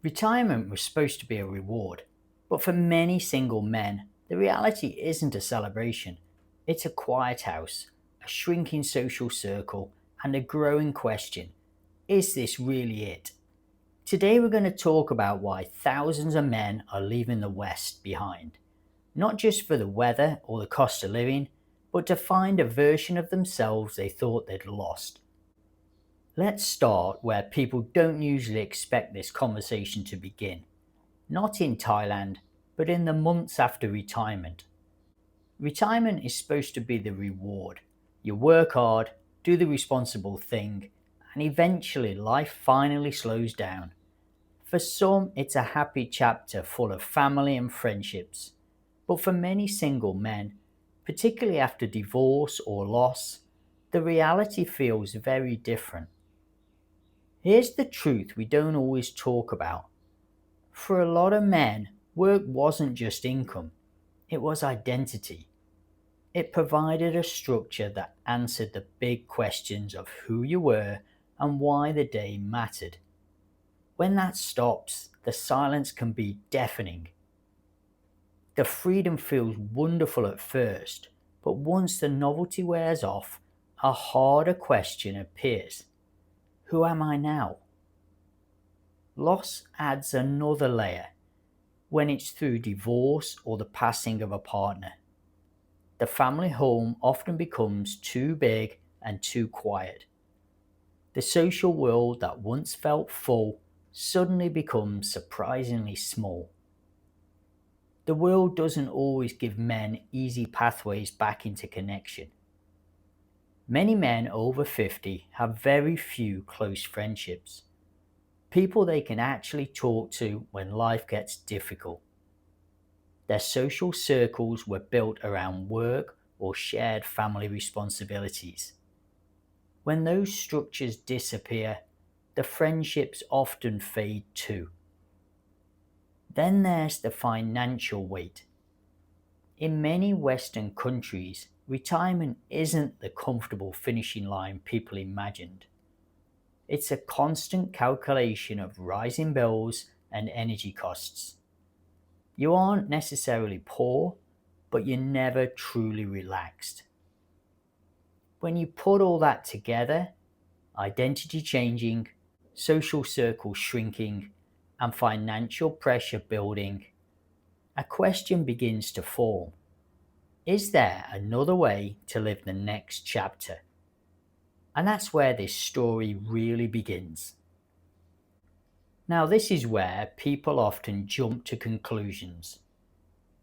Retirement was supposed to be a reward, but for many single men, the reality isn't a celebration. It's a quiet house, a shrinking social circle, and a growing question: is this really it? Today, we're going to talk about why thousands of men are leaving the West behind, not just for the weather or the cost of living, but to find a version of themselves they thought they'd lost. Let's start where people don't usually expect this conversation to begin, not in Thailand, but in the months after retirement. Retirement is supposed to be the reward. You work hard, do the responsible thing, and eventually life finally slows down. For some, it's a happy chapter full of family and friendships. But for many single men, particularly after divorce or loss, the reality feels very different. Here's the truth we don't always talk about. For a lot of men, work wasn't just income, it was identity. It provided a structure that answered the big questions of who you were and why the day mattered. When that stops, the silence can be deafening. The freedom feels wonderful at first, but once the novelty wears off, a harder question appears: who am I now? Loss adds another layer when it's through divorce or the passing of a partner. The family home often becomes too big and too quiet. The social world that once felt full suddenly becomes surprisingly small. The world doesn't always give men easy pathways back into connection. Many men over 50 have very few close friendships, people they can actually talk to when life gets difficult. Their social circles were built around work or shared family responsibilities. When those structures disappear, the friendships often fade too. Then there's the financial weight. In many Western countries, retirement isn't the comfortable finishing line people imagined. It's a constant calculation of rising bills and energy costs. You aren't necessarily poor, but you're never truly relaxed. When you put all that together, identity changing, social circles shrinking, and financial pressure building, a question begins to form. Is there another way to live the next chapter? And that's where this story really begins. Now, this is where people often jump to conclusions.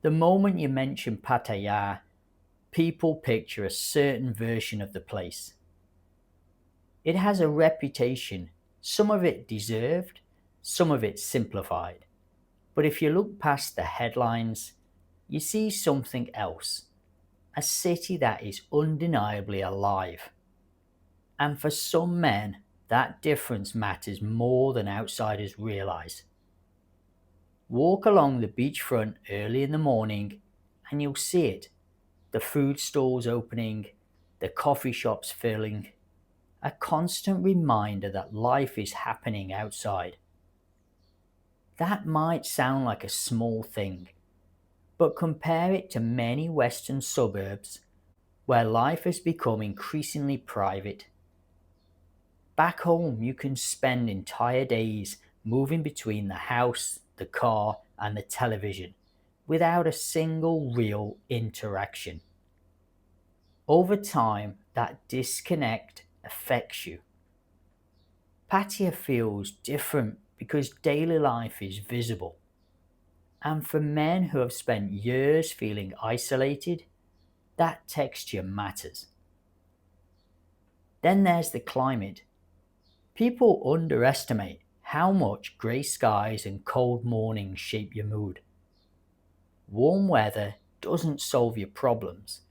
The moment you mention Pattaya, people picture a certain version of the place. It has a reputation, some of it deserved, some of it simplified. But if you look past the headlines, you see something else: a city that is undeniably alive. And for some men, that difference matters more than outsiders realize. Walk along the beachfront early in the morning and you'll see it: the food stalls opening, the coffee shops filling, a constant reminder that life is happening outside. That might sound like a small thing, but compare it to many Western suburbs where life has become increasingly private. Back home, you can spend entire days moving between the house, the car, and the television without a single real interaction. Over time, that disconnect affects you. Pattaya feels different because daily life is visible. And for men who have spent years feeling isolated, that texture matters. Then there's the climate. People underestimate how much grey skies and cold mornings shape your mood. Warm weather doesn't solve your problems,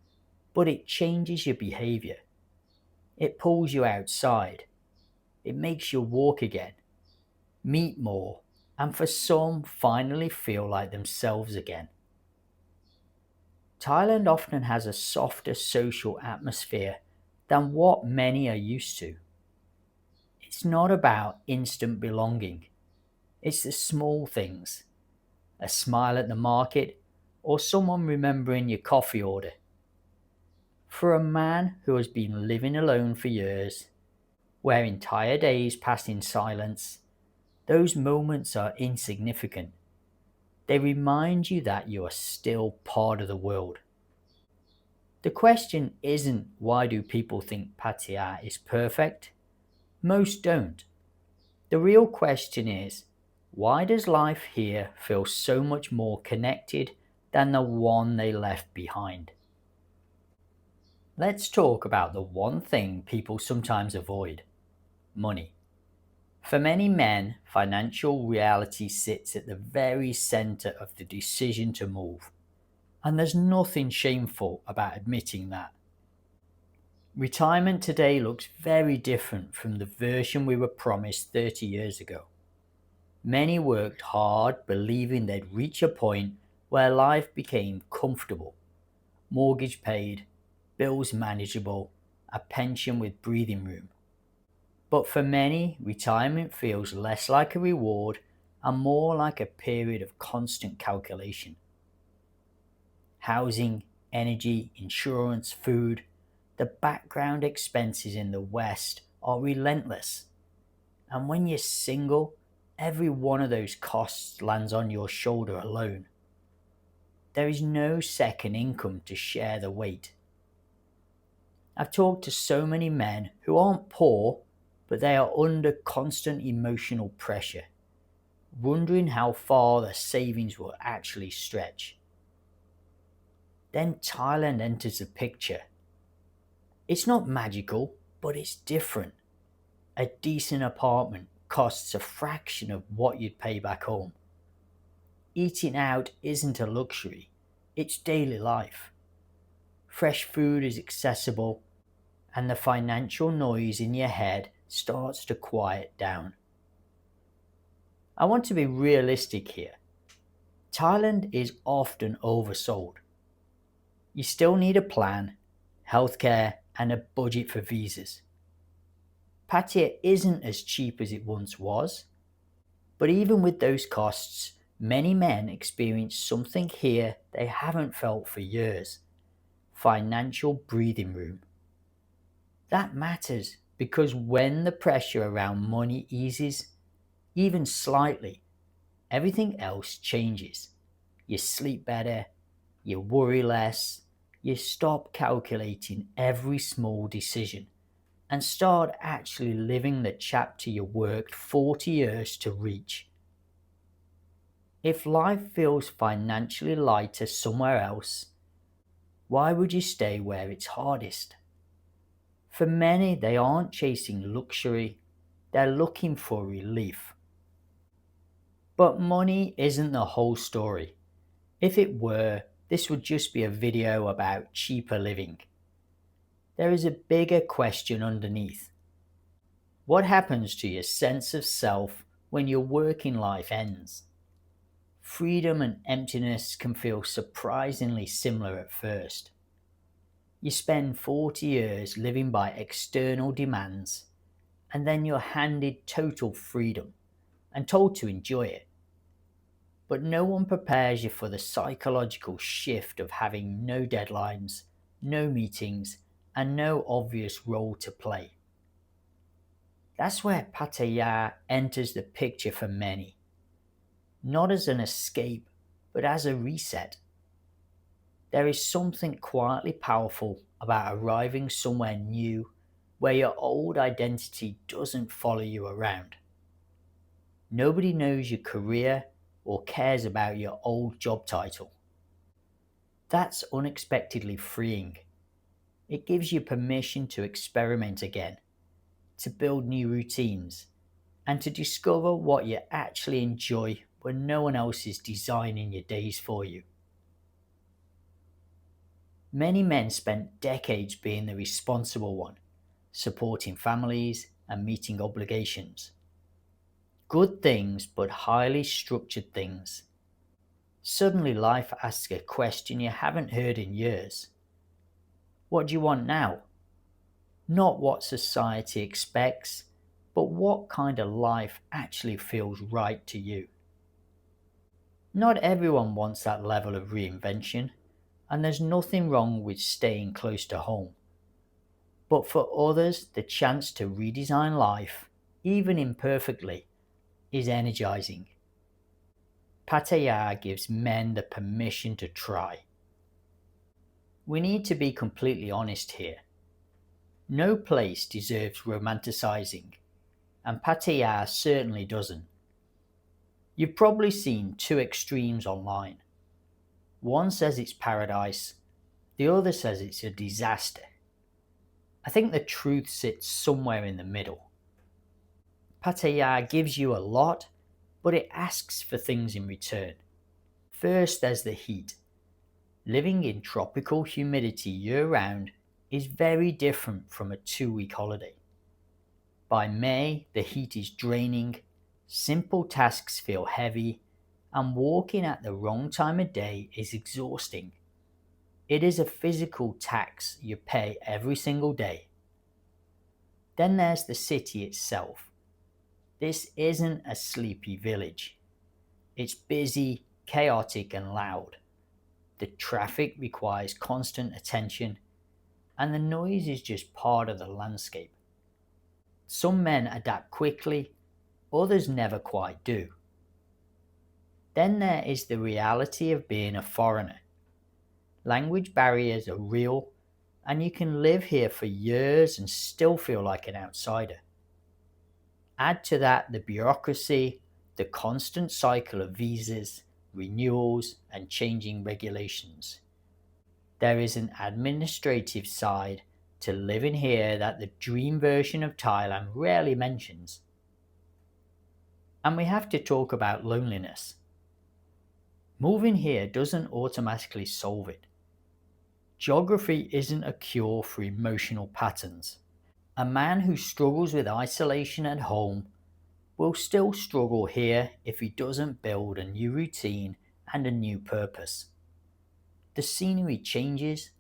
but it changes your behaviour. It pulls you outside. It makes you walk again, meet more, and for some, finally feel like themselves again. Thailand often has a softer social atmosphere than what many are used to. It's not about instant belonging. It's the small things, a smile at the market, or someone remembering your coffee order. For a man who has been living alone for years, where entire days pass in silence, those moments are insignificant. They remind you that you are still part of the world. The question isn't why do people think Pattaya is perfect? Most don't. The real question is, why does life here feel so much more connected than the one they left behind? Let's talk about the one thing people sometimes avoid: money. For many men, financial reality sits at the very center of the decision to move, and there's nothing shameful about admitting that. Retirement today looks very different from the version we were promised 30 years ago. Many worked hard believing they'd reach a point where life became comfortable: mortgage paid, bills manageable, a pension with breathing room. But for many, retirement feels less like a reward and more like a period of constant calculation. Housing, energy, insurance, food, the background expenses in the West are relentless. And when you're single, every one of those costs lands on your shoulder alone. There is no second income to share the weight. I've talked to so many men who aren't poor, but they are under constant emotional pressure, wondering how far their savings will actually stretch. Then Thailand enters the picture. It's not magical, but it's different. A decent apartment costs a fraction of what you'd pay back home. Eating out isn't a luxury, it's daily life. Fresh food is accessible, and the financial noise in your head starts to quiet down. I want to be realistic here. Thailand is often oversold. You still need a plan, healthcare, and a budget for visas. Pattaya isn't as cheap as it once was, but even with those costs, many men experience something here they haven't felt for years: financial breathing room. That matters because when the pressure around money eases, even slightly, everything else changes. You sleep better, you worry less, you stop calculating every small decision and start actually living the chapter you worked 40 years to reach. If life feels financially lighter somewhere else, why would you stay where it's hardest? For many, they aren't chasing luxury, they're looking for relief. But money isn't the whole story. If it were, this would just be a video about cheaper living. There is a bigger question underneath. What happens to your sense of self when your working life ends? Freedom and emptiness can feel surprisingly similar at first. You spend 40 years living by external demands, and then you're handed total freedom and told to enjoy it. But no one prepares you for the psychological shift of having no deadlines, no meetings, and no obvious role to play. That's where Pattaya enters the picture for many. Not as an escape, but as a reset. There is something quietly powerful about arriving somewhere new where your old identity doesn't follow you around. Nobody knows your career or cares about your old job title. That's unexpectedly freeing. It gives you permission to experiment again, to build new routines, and to discover what you actually enjoy when no one else is designing your days for you. Many men spent decades being the responsible one, supporting families and meeting obligations. Good things, but highly structured things. Suddenly life asks a question you haven't heard in years. What do you want now? Not what society expects, but what kind of life actually feels right to you? Not everyone wants that level of reinvention, and there's nothing wrong with staying close to home. But for others, the chance to redesign life, even imperfectly, is energizing. Pattaya gives men the permission to try. We need to be completely honest here. No place deserves romanticizing, and Pattaya certainly doesn't. You've probably seen two extremes online. One says it's paradise, the other says it's a disaster. I think the truth sits somewhere in the middle. Pattaya gives you a lot, but it asks for things in return. First, there's the heat. Living in tropical humidity year-round is very different from a 2-week holiday. By May, the heat is draining, simple tasks feel heavy, and walking at the wrong time of day is exhausting. It is a physical tax you pay every single day. Then there's the city itself. This isn't a sleepy village. It's busy, chaotic, and loud. The traffic requires constant attention, and the noise is just part of the landscape. Some men adapt quickly, others never quite do. Then there is the reality of being a foreigner. Language barriers are real, and you can live here for years and still feel like an outsider. Add to that the bureaucracy, the constant cycle of visas, renewals, and changing regulations. There is an administrative side to living here that the dream version of Thailand rarely mentions. And we have to talk about loneliness. Moving here doesn't automatically solve it. Geography isn't a cure for emotional patterns. A man who struggles with isolation at home will still struggle here if he doesn't build a new routine and a new purpose. The scenery changes,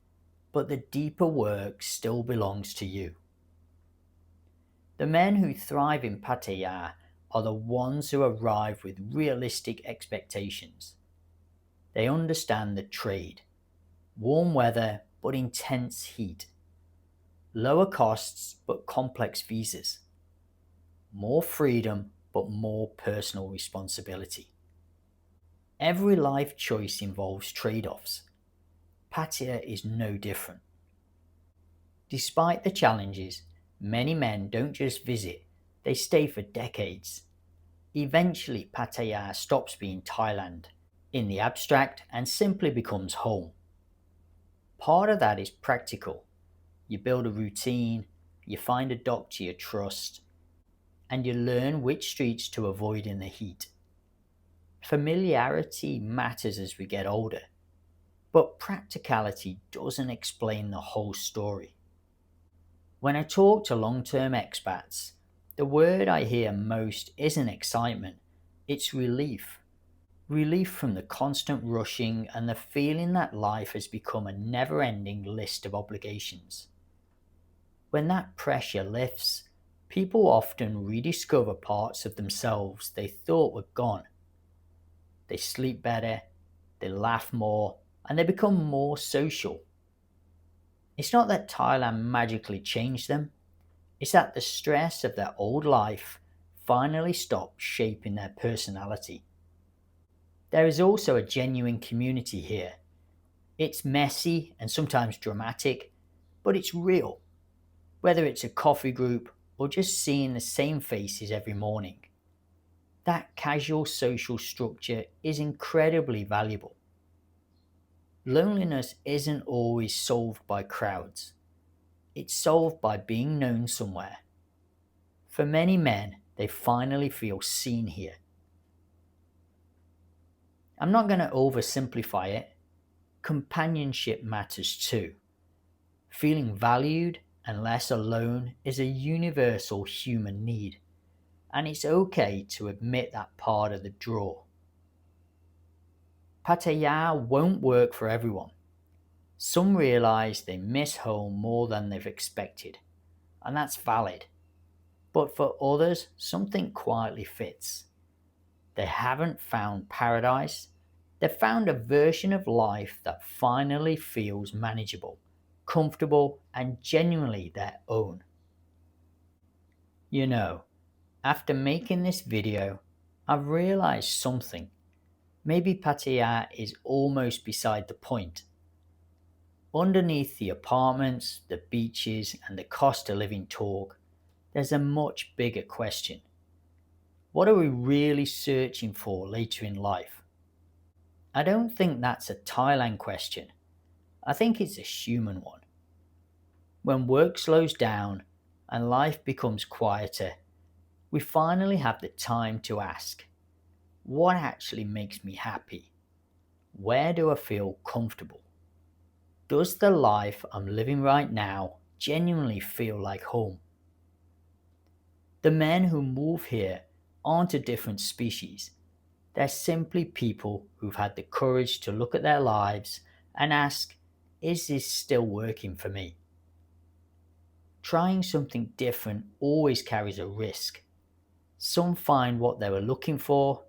but the deeper work still belongs to you. The men who thrive in Pattaya are the ones who arrive with realistic expectations. They understand the trade. Warm weather but intense heat. Lower costs but complex visas. More freedom but more personal responsibility. Every life choice involves trade-offs. Pattaya is no different. Despite the challenges, many men don't just visit, they stay for decades. Eventually, Pattaya stops being Thailand in the abstract and simply becomes home. Part of that is practical. You build a routine, you find a doctor you trust, and you learn which streets to avoid in the heat. Familiarity matters as we get older, but practicality doesn't explain the whole story. When I talk to long-term expats, the word I hear most isn't excitement, it's relief. Relief from the constant rushing and the feeling that life has become a never-ending list of obligations. When that pressure lifts, people often rediscover parts of themselves they thought were gone. They sleep better, they laugh more, and they become more social. It's not that Thailand magically changed them, it's that the stress of their old life finally stopped shaping their personality. There is also a genuine community here. It's messy and sometimes dramatic, but it's real. Whether it's a coffee group or just seeing the same faces every morning. That casual social structure is incredibly valuable. Loneliness isn't always solved by crowds. It's solved by being known somewhere. For many men, they finally feel seen here. I'm not going to oversimplify it. Companionship matters too. Feeling valued and less alone is a universal human need, and it's okay to admit that part of the draw. Pattaya won't work for everyone. Some realise they miss home more than they've expected, and that's valid. But for others, something quietly fits. They haven't found paradise, they've found a version of life that finally feels manageable, comfortable, and genuinely their own. You know, after making this video, I've realized something. Maybe Pattaya is almost beside the point. Underneath the apartments, the beaches, and the cost of living talk, there's a much bigger question. What are we really searching for later in life? I don't think that's a Thailand question. I think it's a human one. When work slows down and life becomes quieter, we finally have the time to ask, what actually makes me happy? Where do I feel comfortable? Does the life I'm living right now genuinely feel like home? The men who move here aren't a different species. They're simply people who've had the courage to look at their lives and ask, is this still working for me? Trying something different always carries a risk. Some find what they were looking for,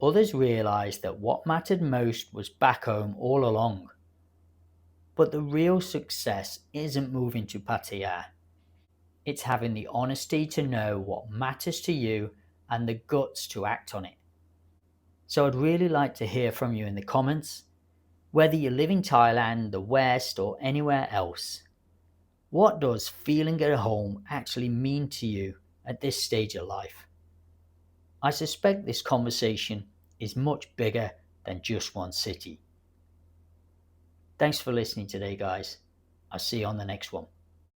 others realize that what mattered most was back home all along. But the real success isn't moving to Pattaya. It's having the honesty to know what matters to you and the guts to act on it. So I'd really like to hear from you in the comments, whether you live in Thailand, the West, or anywhere else. What does feeling at home actually mean to you at this stage of life? I suspect this conversation is much bigger than just one city. Thanks for listening today, guys. I'll see you on the next one.